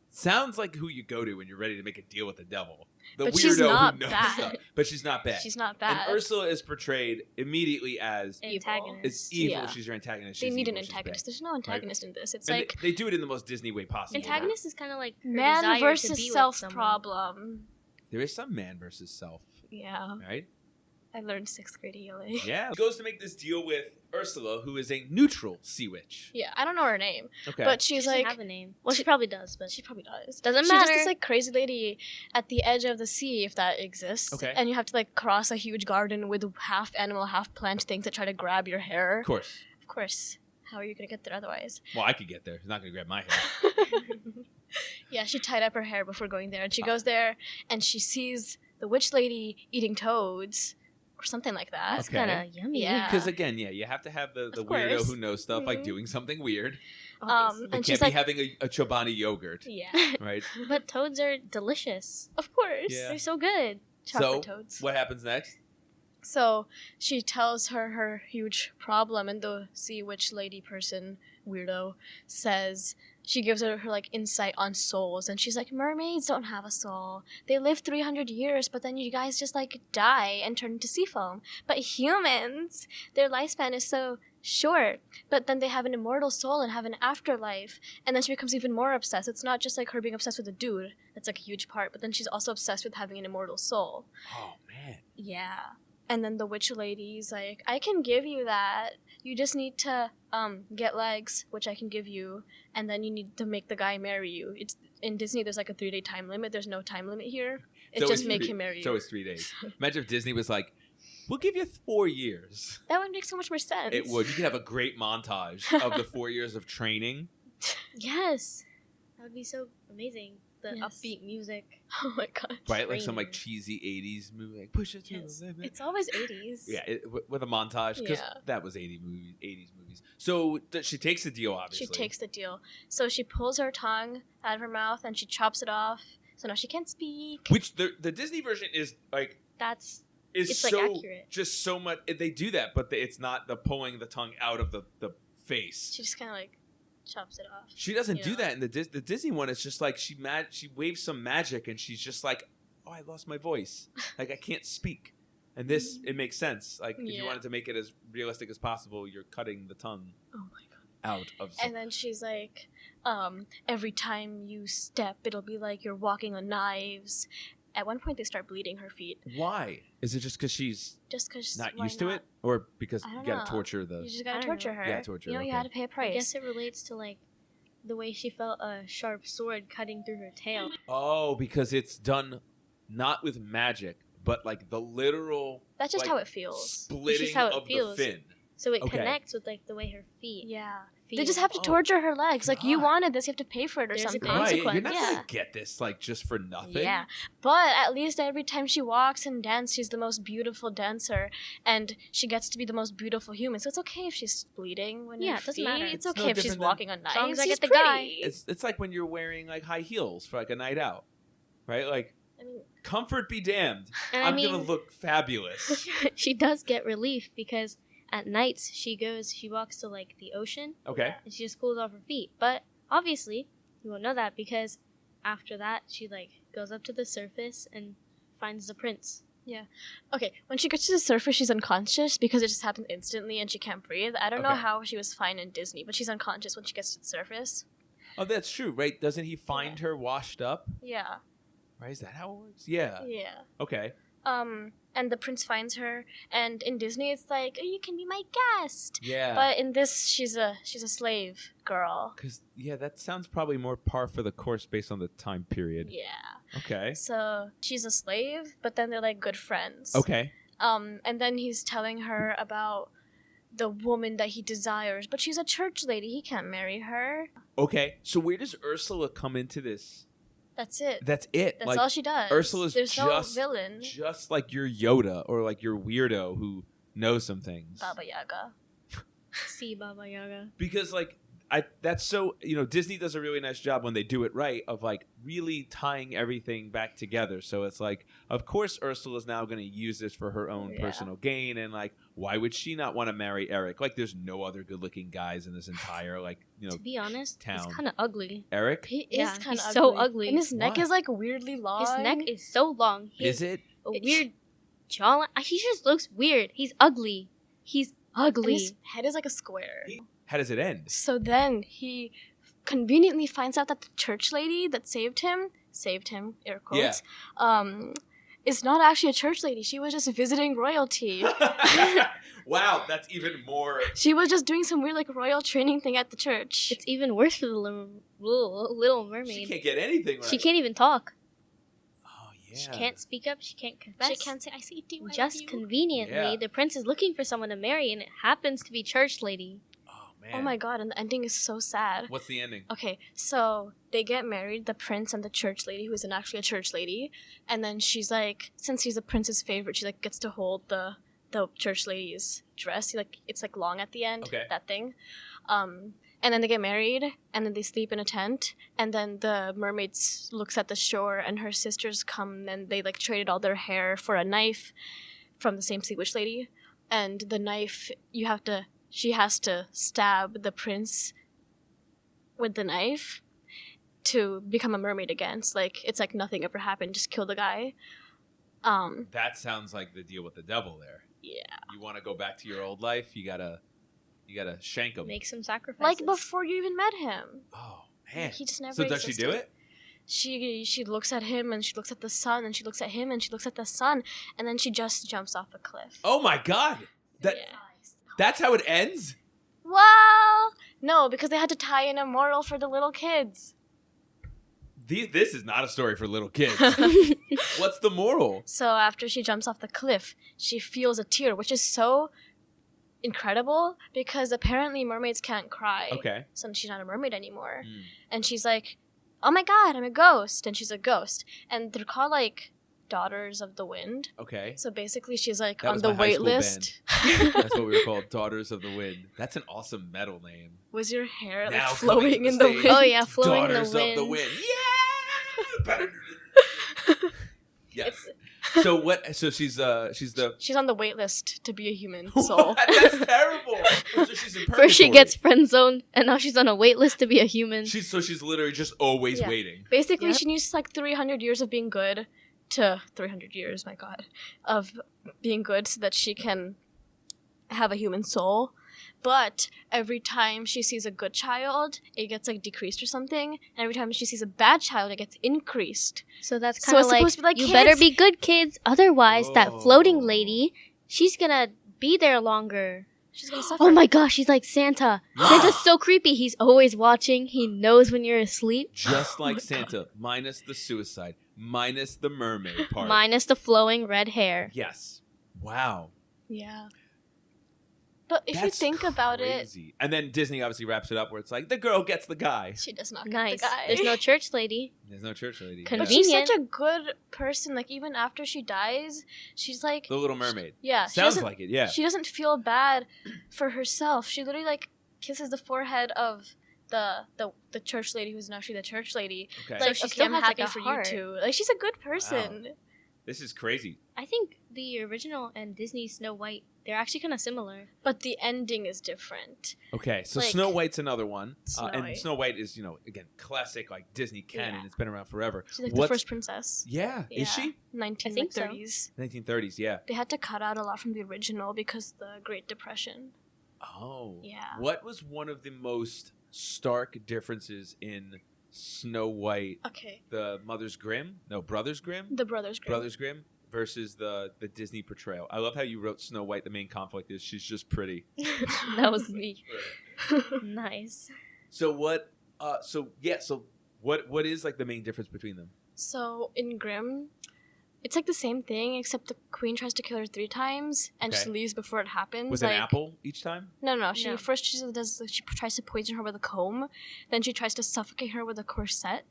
Sounds like who you go to when you're ready to make a deal with the devil. The But weirdo she's not who knows bad. stuff. But she's not bad. She's not bad. And Ursula is portrayed immediately as Antagonist. it's evil. Yeah. She's your antagonist. They She's need evil, an she's antagonist. bad. There's no antagonist in this. It's And like they do it in the most Disney way possible. Antagonist is kind of like her man desire to versus be self with someone. problem. There is some man versus self, Yeah. right? I learned 6th grade ELA. Yeah. He goes to make this deal with Ursula, who is a neutral sea witch. Yeah, I don't know her name, Okay. but She she's doesn't like have a name. Well, she probably does, but she probably does. doesn't She's matter. just this like crazy lady at the edge of the sea, if that exists. Okay. And you have to like cross a huge garden with half animal, half plant things that try to grab your hair. Of course. Of course. How are you gonna get there otherwise? Well, I could get there. He's not going to grab my hair. Yeah, she tied up her hair before going there, and she goes there and she sees the witch lady eating toads or something like that. That's Okay. kind of yummy. Yeah. Because again, yeah, you have to have the Of weirdo course. who knows stuff, like Mhm. doing something weird. Obviously. You And can't she's be like, having a Chobani yogurt, yeah, right? But toads are delicious. of course. Yeah. They're so good. Chocolate So, toads. what happens next? So she tells her huge problem, and the sea witch lady person, weirdo, says she gives her like insight on souls, and she's like, mermaids don't have a soul. They live 300 years, but then you guys just like die and turn into sea foam. But humans, their lifespan is so short, but then they have an immortal soul and have an afterlife. And then she becomes even more obsessed. It's not just like her being obsessed with a dude, that's like a huge part, but then she's also obsessed with having an immortal soul. Oh man. Yeah. And then the witch lady's like, I can give you that. You just need to get legs, which I can give you, and then you need to make the guy marry you. It's in Disney there's like a 3-day time limit. There's no time limit here. It's So just it's make three- him marry So you. it's 3 days. Imagine if Disney was like, we'll give you 4 years. That would make so much more sense. It would. You could have a great montage of the 4 years of training. Yes. That would be so amazing. The Yes. upbeat music. Oh my god. Right? Like some like Training. cheesy 80s movie. Like, push it to Yes. the limit. It's always 80s. Yeah, with a montage. Because Yeah. that was 80s movies. So she takes the deal, obviously. She takes the deal. So she pulls her tongue out of her mouth and she chops it off. So now she can't speak. Which the Disney version is like... That's is It's, like, so accurate. just so much. They do that, but it's not the pulling the tongue out of the face. She just kind of like chops it off. She doesn't do Yeah. that in the Disney one. It's just like she waves some magic and she's just like, oh, I lost my voice. Like I can't speak. And this it makes sense. Like if you Yeah. wanted to make it as realistic as possible, you're cutting the tongue Oh my god. out of. And then she's like, every time you step, it'll be like you're walking on knives. at one point they start bleeding her feet. Why? Is it just because she's Just because not used to it? Or because I you don't gotta know. torture the... You just I gotta don't torture know. her. Yeah, torture, You know, you okay. had to pay a price. I guess it relates to like the way she felt a sharp sword cutting through her tail. Oh, because it's done not with magic, but like the literal... That's just like, how it feels. Splitting how it of feels. the fin. So it Okay. connects with like the way her feet. Yeah. feel. They just have to Oh, torture her legs. Like, you God. wanted this, you have to pay for it or There's a something. Right, you're consequence. not Yeah. gonna get this like just for nothing. Yeah, but at least every time she walks and dances, she's the most beautiful dancer, and she gets to be the most beautiful human. So it's okay if she's bleeding when Yeah, her it doesn't feet. matter. It's It's okay no if she's different than- walking on As long knives. as I She's get the guy. pretty. It's like when you're wearing like high heels for like a night out, right? Like I mean, comfort be damned. And I'm I mean, gonna look fabulous. she does get relief because at nights she walks to like the ocean Okay. and she just cools off her feet. But obviously, you won't know that because after that she like goes up to the surface and finds the prince. okay, when she gets to the surface, she's unconscious because it just happens instantly and she can't breathe. I don't know Okay. how she was fine in Disney, but she's unconscious when she gets to the surface. Oh, that's true, right? Doesn't he find her washed up? Yeah, Right? Is that how it works? Yeah. yeah. Okay. And the prince finds her, and in Disney, it's like, oh, you can be my guest. Yeah. But in this, she's a slave girl. Because that sounds probably more par for the course based on the time period. Yeah. Okay. So she's a slave, but then they're like good friends. Okay. And then he's telling her about the woman that he desires, but she's a church lady. He can't marry her. Okay. So where does Ursula come into this? That's it. That's it. That's like, all she does. Ursula's There's just no villain. just like your Yoda or like your weirdo who knows some things. Baba Yaga. See Baba Yaga. Because like that's so Disney does a really nice job when they do it right of like really tying everything back together. So it's like, of course Ursula's now going to use this for her own Yeah. personal gain, and like why would she not want to marry Eric? Like there's no other good-looking guys in this entire To be honest, town. he's kind of ugly. Eric? He Yeah, is kind of he's so ugly. And his neck Why? is like weirdly long. His neck is so long. He Is has it? a weird jawline. He just looks weird. He's ugly. He's And ugly. his head is like a square. How does it end? So then he conveniently finds out that the church lady that saved him, air quotes, is not actually a church lady. She was just visiting royalty. Wow, that's even more. She was just doing some weird like royal training thing at the church. It's even worse for the Little She Mermaid. can't get anything right. She can't even talk. Oh yeah. She can't speak up. She can't confess. She can't say, I see you, I love Just you." conveniently, Yeah. the prince is looking for someone to marry, and it happens to be church lady. Oh man. Oh my god, and the ending is so sad. What's the ending? Okay, so they get married, the prince and the church lady, who isn't actually a church lady, and then she's like, since he's the prince's favorite, she like gets to hold the church lady's dress. Like it's like long at the end, Okay. that thing. And then they get married, and then they sleep in a tent, and then the mermaid looks at the shore, and her sisters come, and they like traded all their hair for a knife from the same sea witch lady, and the knife she has to stab the prince with the knife to become a mermaid again. It's like nothing ever happened. Just kill the guy. That sounds like the deal with the devil there. Yeah. You want to go back to your old life? You gotta shank him. Make some sacrifices. Like before you even met him. Oh man. He just never. So does she do existed. it? She looks at him and she looks at the sun and she looks at him and she looks at the sun and then she just jumps off a cliff. Oh my god. Yeah. That's how it ends? Well, no, because they had to tie in a moral for the little kids. This is not a story for little kids. What's the moral? So after she jumps off the cliff, she feels a tear, which is so incredible because apparently mermaids can't cry. Okay. So she's not a mermaid anymore. Mm. And she's like, oh my god, I'm a ghost. And she's a ghost. And they're called like Daughters of the Wind. Okay. So basically she's like That on was the my high wait school list. That's what we were called, Daughters of the Wind. That's an awesome metal name. Was your hair like Now flowing coming to in the the stage. wind? Oh yeah, flowing in Daughters the wind. of the Wind. Yeah. Yes. It's- So what? So she's the. She's on the wait list to be a human soul. That's terrible. So she's in First she purgatory. gets friend zoned, and now she's on a wait list to be a human. She's literally just always Yeah. waiting. Basically, Yep. she needs like 300 years of being good to 300 years, my god, of being good so that she can have a human soul. but every time she sees a good child, it gets like decreased or something, and every time she sees a bad child, it gets increased. So that's So kind of it's like, supposed to be like, you kids, better be good kids, otherwise that floating Whoa. lady, she's gonna be there longer. she's gonna suffer. Oh my gosh, she's like Santa. Yeah. Santa's so creepy. He's always watching. He knows when you're asleep. Just like my Santa, minus the suicide, minus the mermaid part. Minus the flowing red hair. Yes. Wow. Yeah. But if you That's think about it, crazy. And then Disney obviously wraps it up where it's like, the girl gets the guy. she does not get Nice. the guy. There's no church lady. There's no church lady. Con- But Yeah. she's Convenient. such a good person. Like, even after she dies, she's like, The Little Mermaid. yeah, she Sounds doesn't- like it, yeah. She doesn't feel bad for herself. She literally like kisses the forehead of the church lady who's actually the church lady. Okay. Like, she okay, still I'm has, happy like, a for heart. you too. Like, she's a good person. This is crazy. I think the original and Disney Snow White, they're actually kind of similar. But the ending is different. Okay, so Like, Snow White's another one. Snow And White. Snow White is, again, classic, like, Disney canon. Yeah. It's been around forever. She's like What's- the first princess. Yeah. Is she? 1930s. 1930s, yeah. They had to cut out a lot from the original because of the Great Depression. Oh. Yeah. What was one of the most stark differences in Snow White, Okay. the Brothers Grimm The Brothers Grimm. Brothers Grimm versus the Disney portrayal? I love how you wrote Snow White. The main conflict is she's just pretty. That was me. Nice. So what? So what is like the main difference between them? So in Grimm, it's like the same thing, except the queen tries to kill her 3 times and just Okay. leaves before it happens. With like, an apple each time? No. She No. first she tries to poison her with a comb, then she tries to suffocate her with a corset,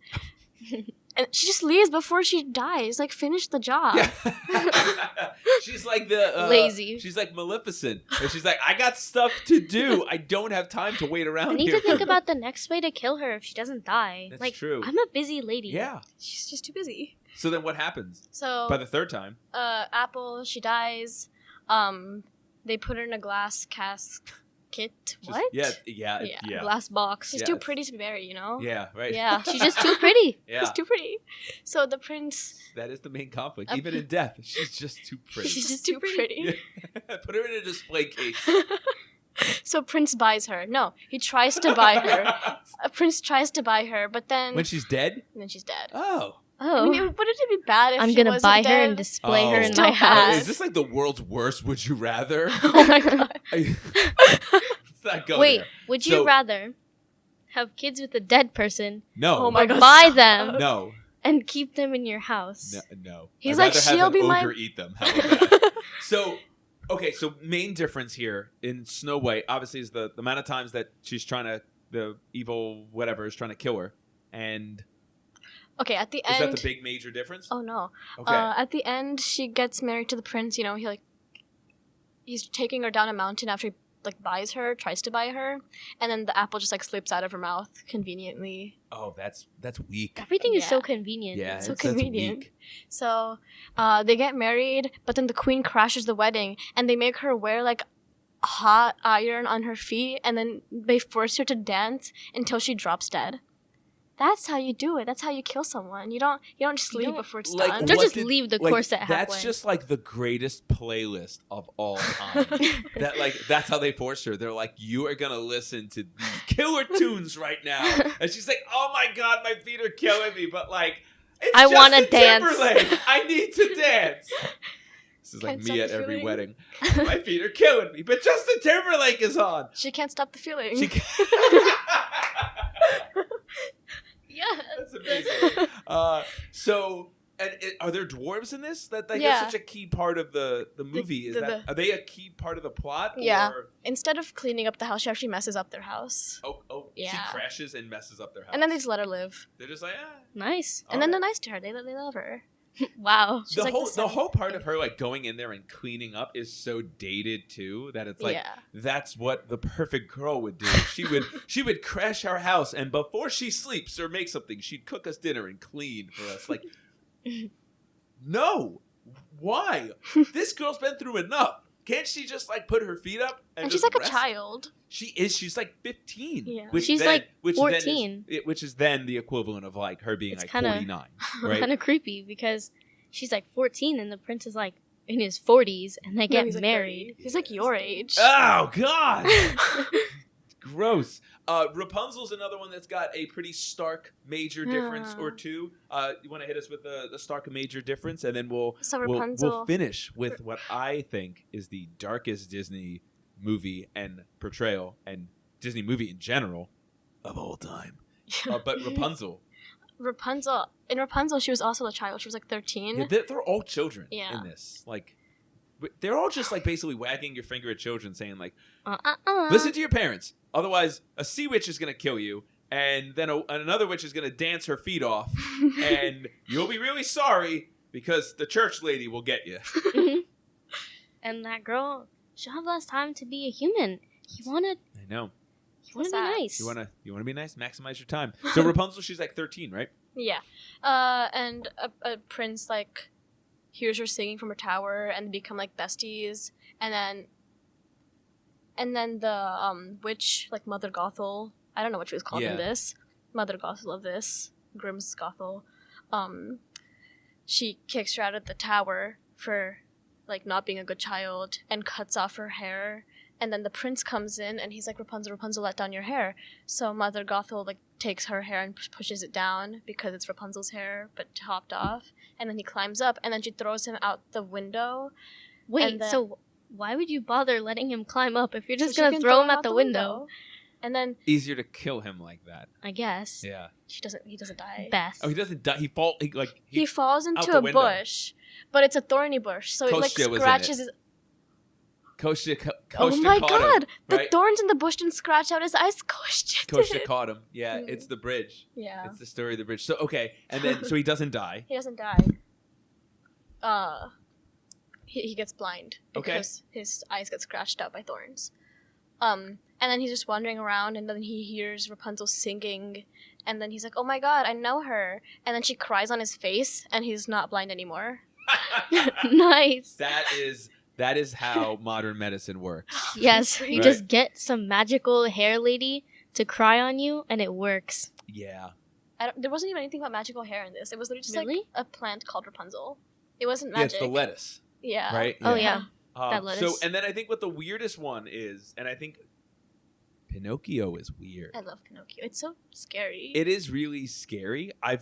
and she just leaves before she dies. Like, finish the job. Yeah. She's like the Lazy. She's like Maleficent. And she's like, I got stuff to do. I don't have time to wait around I need here. to think about the next way to kill her if she doesn't die. That's like, true. I'm a busy lady. Yeah. She's just too busy. So then what happens? So By the third time. Apple, she dies. They put her in a glass casket. Just- What? Yeah. Glass box. She's Yeah, too it's- pretty to be married, you know? Yeah, right. Yeah. She's just too pretty. Yeah. She's too pretty. So the prince, That is the main conflict. Even in death, she's just too pretty. she's just too pretty. Yeah. Put her in a display case. So Prince buys her. No, he tries to buy her. Prince tries to buy her, but then When she's dead? and then she's dead. Oh. I Oh. mean, wouldn't it be bad if I'm she gonna wasn't buy dead? her and display her in Still my bad. house. Is this like the world's worst would you rather? Oh my god. Let's not go Wait, there. would So- you rather have kids with a dead person No. Oh my or God, buy stop. them No. and keep them in your house? No. He's I'd like, rather have she'll an be my- ogre eat them. How about that? So, okay, so main difference here in Snow White, obviously, is the amount of times that she's trying to, the evil whatever is trying to kill her. And Okay, at the is end. that the big major difference? Oh no. Okay. At the end, she gets married to the prince. You know, he's taking her down a mountain after he buys her, tries to buy her, and then the apple just slips out of her mouth conveniently. Oh, that's weak. Everything is so Yeah. Yeah, convenient. so it's- that's convenient. weak. So, they get married, but then the queen crashes the wedding, and they make her wear hot iron on her feet, and then they force her to dance until she drops dead. That's how you do it. That's how you kill someone. You don't just You leave don't- before it's Like, done. Don't what just did- leave the like, corset halfway. That's just like the greatest playlist of all time. That's how they force her. They're like, you are gonna listen to these killer tunes right now, and she's like, oh my god, my feet are killing me, but it's I wanna Justin dance. Timberlake. I need to dance. This is like Can't me stop at the every feeling. wedding. My feet are killing me, but Justin Timberlake is on. She can't stop the feeling. She can- yeah. That's amazing. So, are there dwarves in this? That's Yeah. such a key part of the movie. Are they a key part of the plot? Yeah. Or, Instead of cleaning up the house, she actually messes up their house. She she Yeah. crashes and messes up their house. And then they just let her live. They're just like, Nice. And then they're alright. nice to her. They love her. Wow. She's The like whole the the whole part seventh of her going in there and cleaning up is so dated too that it's Yeah. that's what the perfect girl would do. She would crash our house and before she sleeps or makes something, she'd cook us dinner and clean for us. No, why? This girl's been through enough. Can't she just put her feet up And just she's like rest? a child. She is. She's 15. Yeah. She's, which 14. Which is then the equivalent of her being It's kinda- 49, right? Kind of creepy because she's 14 and the prince is in his 40s and they No, get he's like married. 30. He's like your age. Oh God. Gross. Rapunzel's another one that's got a pretty stark major difference or two. You want to hit us with the stark major difference, and then we'll finish with what I think is the darkest Disney movie and portrayal, and Disney movie in general, of all time. But Rapunzel. In Rapunzel, she was also a child. She was like 13. Yeah, they're all children Yeah. in this. Like, they're all just like basically wagging your finger at children, saying like, "Listen to your parents. Otherwise, a sea witch is gonna kill you, and then another witch is gonna dance her feet off, and you'll be really sorry because the church lady will get you." And that girl, she'll have less time to be a human. I know. You want to be nice. You want to be nice. Maximize your time. So Rapunzel, she's like 13, right? Yeah. And a prince like hears her singing from her tower and become like besties, and then the witch, like Mother Gothel, I don't know what she was called in this, Mother Gothel of this, Grimm's Gothel, she kicks her out of the tower for like not being a good child and cuts off her hair, and then the prince comes in and he's like, Rapunzel, Rapunzel, let down your hair. So Mother Gothel like takes her hair and pushes it down because it's Rapunzel's hair but chopped off, and then he climbs up and then she throws him out the window. Wait, so why would you bother letting him climb up if you're just gonna throw him out the window? And then easier to kill him like that, I guess. Yeah. He doesn't die. Beth. Oh, he doesn't die. He falls into a bush, but it's a thorny bush, so it like scratches his. Kosha Oh my God! Him, the right? thorns in the bush didn't scratch out his eyes. Kosha caught him. Yeah, it's the bridge. Yeah, it's the story of the bridge. So okay, and then so he doesn't die. He doesn't die. He gets blind because his eyes get scratched out by thorns. And then he's just wandering around, and then he hears Rapunzel singing, and then he's like, "Oh my God, I know her!" And then she cries on his face, and he's not blind anymore. Nice. That is how modern medicine works. Yes, you just get some magical hair lady to cry on you, and it works. Yeah. There wasn't even anything about magical hair in this. It was literally just like a plant called Rapunzel. It wasn't magic. Yeah, it's the lettuce. Yeah. Right? Yeah. Oh, yeah. That lettuce. So, and then I think what the weirdest one is, and I think Pinocchio is weird. I love Pinocchio. It's so scary. It is really scary. I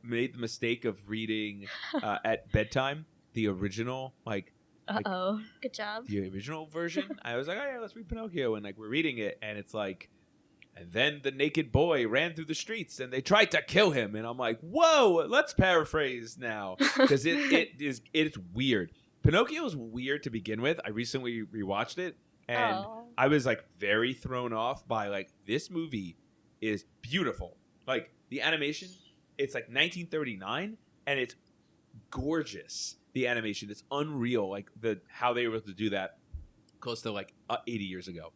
made the mistake of reading at bedtime the original, Good job. The original version. I was like, oh yeah, let's read Pinocchio, and like we're reading it, and it's like, and then the naked boy ran through the streets, and they tried to kill him, and I'm like, whoa, let's paraphrase now, because it's weird. Pinocchio is weird to begin with. I recently rewatched it, and I was like very thrown off by like, this movie is beautiful. Like the animation, it's like 1939, and it's gorgeous. The animation, it's unreal. Like how they were able to do that close to like 80 years ago,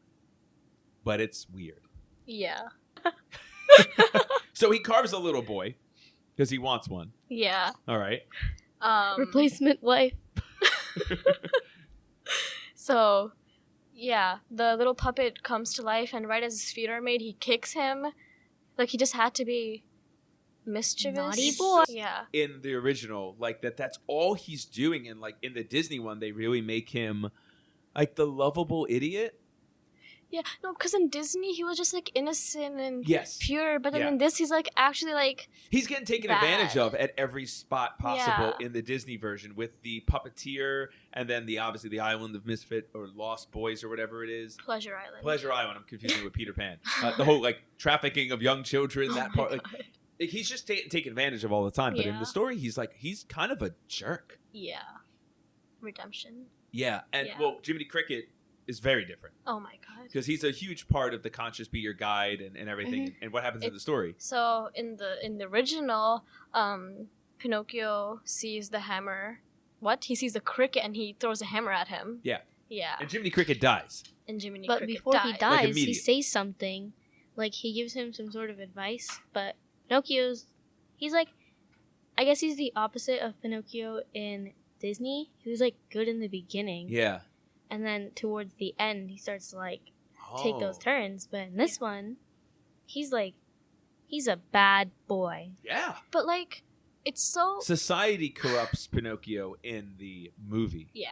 but it's weird. Yeah. So he carves a little boy because he wants one. Yeah. All right. Replacement wife. So, yeah, the little puppet comes to life, and right as his feet are made, he kicks him. Like, he just had to be mischievous. Naughty boy. Yeah. In the original, like that's all he's doing, and like in the Disney one, they really make him like the lovable idiot. Yeah, no, because in Disney he was just like innocent and pure, but then Yeah. in this he's like actually like he's getting taken advantage of at every spot possible in the Disney version with the puppeteer, and then obviously the Island of Misfit or Lost Boys or whatever it is. Pleasure Island. Pleasure Island. I'm confusing it with Peter Pan. The whole like trafficking of young children. That part. Like, he's just taking advantage of all the time. But in the story, he's kind of a jerk. Yeah. Redemption. Yeah, and well, Jiminy Cricket is very different. Oh my God. Because he's a huge part of the Conscious Be Your Guide and everything, and what happens in the story. So in the original, Pinocchio sees the hammer. What? He sees the cricket and he throws a hammer at him. Yeah. Yeah. And Jiminy Cricket dies. But before he dies, he says something. Like, he gives him some sort of advice, but Pinocchio's... He's like... I guess he's the opposite of Pinocchio in Disney. He was, like, good in the beginning. Yeah. And then towards the end, he starts to, like, take those turns. But in this one, he's, like... He's a bad boy. Yeah. But, like... It's so... Society corrupts Pinocchio in the movie, Yeah.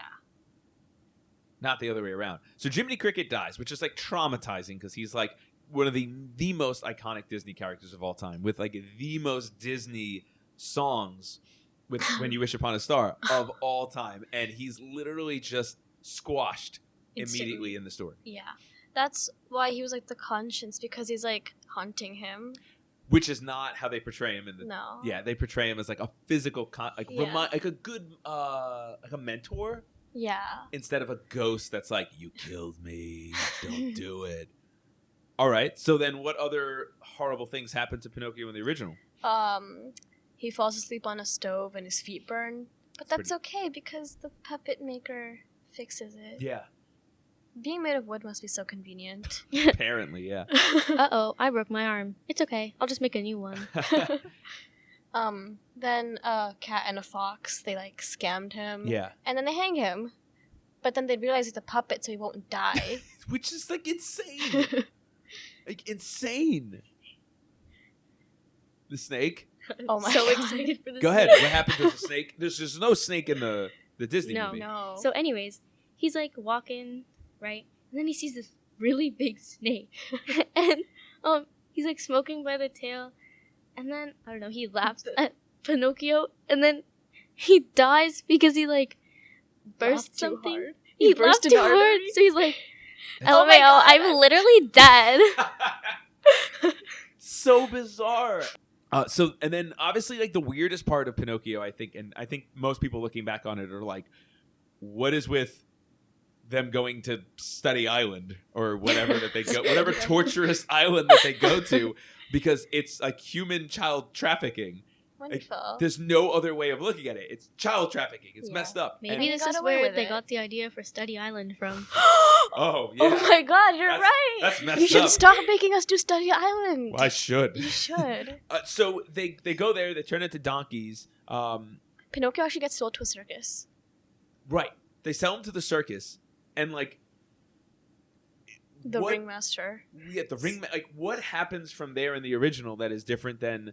not the other way around. So Jiminy Cricket dies, which is like traumatizing because he's like one of the most iconic Disney characters of all time, with like the most Disney songs with When You Wish Upon a Star of all time, and he's literally just squashed immediately in the story. Yeah. That's why he was like the conscience, because he's like haunting him. Which is not how they portray him in the... No. Yeah, they portray him as like a physical Yeah. like a good like a mentor Yeah. instead of a ghost that's like, you killed me, don't do it. All right, so then what other horrible things happened to Pinocchio in the original? He falls asleep on a stove and his feet burn. But that's okay because the puppet maker fixes it. Yeah, Being made of wood must be so convenient. apparently, yeah. Uh-oh, I broke my arm. It's okay. I'll just make a new one. Then a cat and a fox, they like scammed him. Yeah. And then they hang him. But then they realize he's a puppet so he won't die. Which is like insane. Like insane. The snake? Oh my so God. excited for this. Go ahead. What happened to the snake? There's no snake in the Disney No. movie. No. So anyways, he's like walking, right? And then he sees this really big snake. And he's like smoking by the tail. And then, I don't know, he laughs at Pinocchio. And then he dies because he like burst Laughed too something. hard. He He laughed burst too an hard. artery? So he's like, Oh my LMAO, God. I'm literally dead. So bizarre. And then obviously like the weirdest part of Pinocchio, I think most people looking back on it are like, what is with them going to Study Island or whatever that they go, whatever torturous island that they go to, because it's like human child trafficking. Wonderful. There's no other way of looking at it. It's child trafficking. It's Yeah. messed up. Maybe And- this Got is away where with they it. got the idea for Study Island from. Oh yeah. Oh my God, you're That's- right. that's messed You should up. stop making us do Study Island. Well, I should. You should. So they go there. They turn into donkeys. Pinocchio actually gets sold to a circus. Right. They sell them to the circus, and like The what- ringmaster. Yeah, the ring. Like, what happens from there in the original that is different than?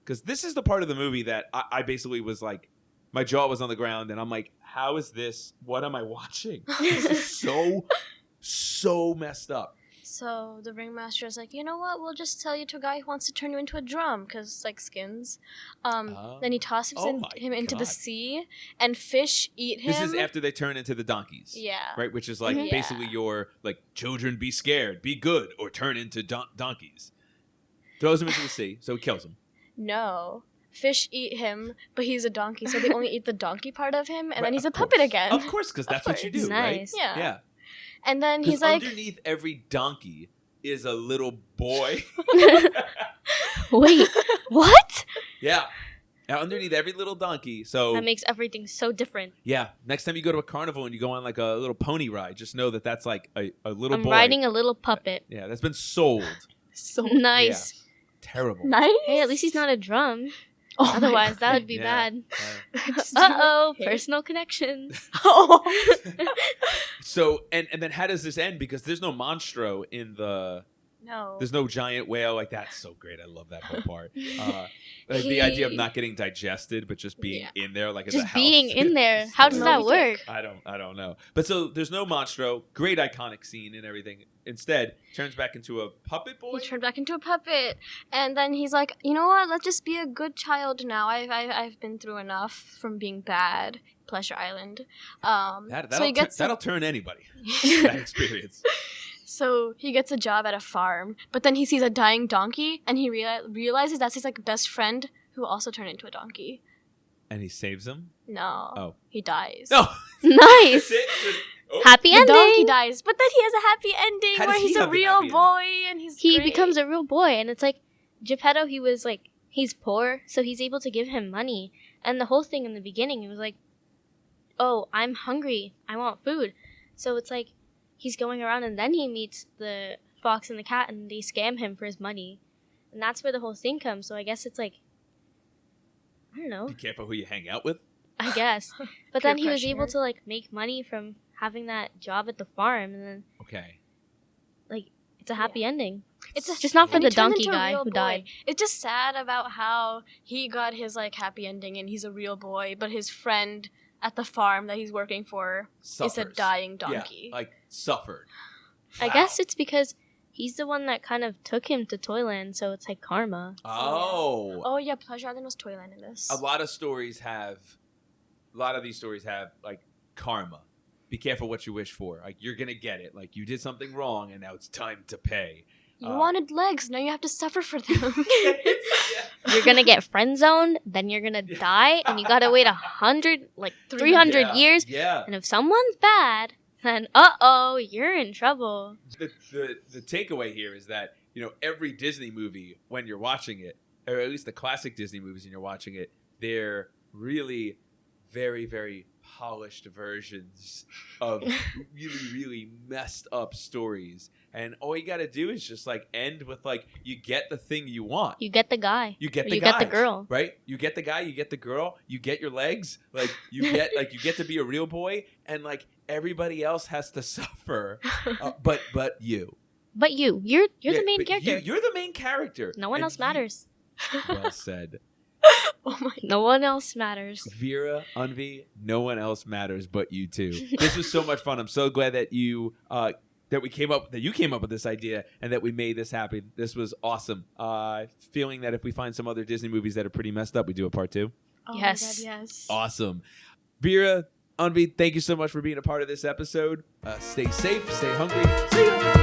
Because this is the part of the movie that I basically was like, my jaw was on the ground, and I'm like, how is this? What am I watching? This is so messed up. So the ringmaster is like, you know what? We'll just tell you to a guy who wants to turn you into a drum, because like skins. Then he tosses Oh my him into the God. sea, and fish eat him. This is after they turn into the donkeys. Yeah. Right, which is like Mhm. basically Yeah. your like children be scared, be good, or turn into donkeys. Throws him into the sea, so he kills him. No. Fish eat him, but he's a donkey, so they only eat the donkey part of him, and Right, then he's a of puppet course. again. Of course, because that's what you do, right? Nice. Yeah. Yeah. And then 'Cause he's like, underneath every donkey is a little boy. Wait, what? Yeah. Now, underneath every little donkey. So, That makes everything so different. yeah. Next time you go to a carnival and you go on like a little pony ride, just know that that's like a little I'm boy. riding a little puppet. Yeah, that's been sold. so Nice. Terrible. nice. Hey, at least he's not a drum. Oh my Otherwise, that God. would be Yeah. bad. Just Uh-oh, hey. personal connections. Oh. So, and then how does this end? Because there's no monstro in the... No. There's no giant whale. Like, that's so great. I love that whole part. Like the idea of not getting digested, but just being in there, like as a Just house. being in there. How does that Moby work? Dick. I don't know. But so there's no monstro. Great iconic scene and everything. Instead, turns back into a puppet boy. He turned back into a puppet, and then he's like, "You know what? Let's just be a good child now. I've been through enough from being bad." Pleasure Island. So he gets That'll turn anybody. That experience. So he gets a job at a farm, but then he sees a dying donkey, and he realizes that's his like best friend who also turned into a donkey. And he saves him. No. Oh. He dies. No. Nice. That's it. Oh. Happy The ending. donkey dies, but then he has a happy ending How where does he he's a have a real happy boy and he's He great. becomes a real boy, and it's like Geppetto. He was like, he's poor, so he's able to give him money. And the whole thing in the beginning, it was like, oh, I'm hungry, I want food. So it's like he's going around, and then he meets the fox and the cat, and they scam him for his money, and that's where the whole thing comes. So I guess it's like, I don't know. Be careful who you hang out with. I guess. But Peer then he was pressure. able to like make money from having that job at the farm, and then Okay. like it's a happy ending. It's Just not for and he the turned donkey into a guy real who boy. died. It's just sad about how he got his like happy ending and he's a real boy, but his friend at the farm that he's working for is a Suffers. dying donkey. Yeah, like suffered. I Wow. guess it's because he's the one that kind of took him to Toyland, so it's like karma. Oh. Oh yeah, Pleasure Island was Toyland in this. A lot of these stories have like karma. Be careful what you wish for. Like you're gonna get it. Like you did something wrong and now it's time to pay. You wanted legs, now you have to suffer for them. You're gonna get friend zoned, then you're gonna die, and you gotta wait 300 Yeah. years. Yeah. And if someone's bad, then you're in trouble. The takeaway here is that, you know, every Disney movie, when you're watching it, or at least the classic Disney movies when you're watching it, they're really very, very polished versions of really, really messed up stories. And all you got to do is just like end with like, you get the thing you want. You get the guy. You get Or the you guy. get the girl. Right? You get the guy, you get the girl, you get your legs, like you get to be a real boy, and like everybody else has to suffer. But you. But you're Yeah, the main but character. You're the main character. No one And else matters. Well said. Oh my No one else matters. Veera, Anvi, no one else matters but you two. This was so much fun. I'm so glad that you came up with this idea and that we made this happen. This was awesome. Feeling that if we find some other Disney movies that are pretty messed up, we do a part 2. Oh Yes. my God, yes. Awesome. Veera, Anvi, thank you so much for being a part of this episode. Stay safe, stay hungry. See ya.